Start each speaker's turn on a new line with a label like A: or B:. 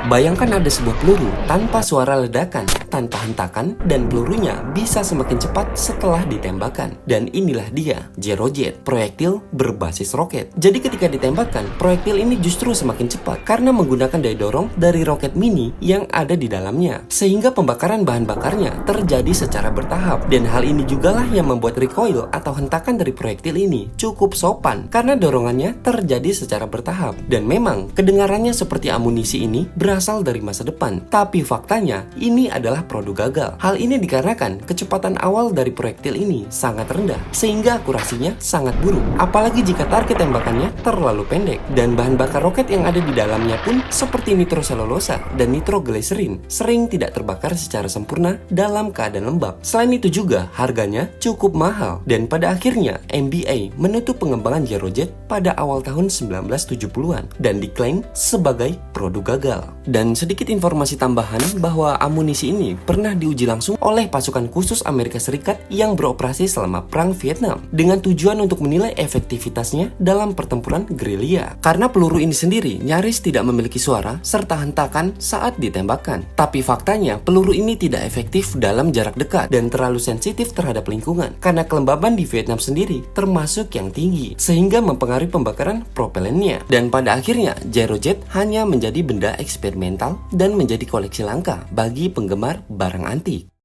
A: Bayangkan ada sebuah peluru tanpa suara ledakan, tanpa hentakan, dan pelurunya bisa semakin cepat setelah ditembakkan. Dan inilah dia, Zero Jet, proyektil berbasis roket. Jadi ketika ditembakkan, proyektil ini justru semakin cepat karena menggunakan daya dorong dari roket mini yang ada di dalamnya. Sehingga pembakaran bahan bakarnya terjadi secara bertahap. Dan hal ini jugalah yang membuat recoil atau hentakan dari proyektil ini cukup sopan karena dorongannya terjadi secara bertahap. Dan memang kedengarannya seperti amunisi ini berasal dari masa depan, tapi faktanya ini adalah produk gagal. Hal ini dikarenakan kecepatan awal dari proyektil ini sangat rendah, sehingga akurasinya sangat buruk, apalagi jika target tembakannya terlalu pendek. Dan bahan bakar roket yang ada di dalamnya pun seperti nitroselulosa dan nitroglycerin sering tidak terbakar secara sempurna dalam keadaan lembab. Selain itu juga harganya cukup mahal, dan pada akhirnya MBA menutup pengembangan Zero Jet pada awal tahun 1970-an dan diklaim sebagai produk gagal. Dan sedikit informasi tambahan bahwa amunisi ini pernah diuji langsung oleh pasukan khusus Amerika Serikat yang beroperasi selama Perang Vietnam dengan tujuan untuk menilai efektivitasnya dalam pertempuran gerilya. Karena peluru ini sendiri nyaris tidak memiliki suara serta hentakan saat ditembakkan. Tapi faktanya peluru ini tidak efektif dalam jarak dekat dan terlalu sensitif terhadap lingkungan karena kelembaban di Vietnam sendiri termasuk yang tinggi sehingga mempengaruhi pembakaran propelennya. Dan pada akhirnya Zero Jet hanya menjadi benda eksperimental dan menjadi koleksi langka bagi penggemar barang antik.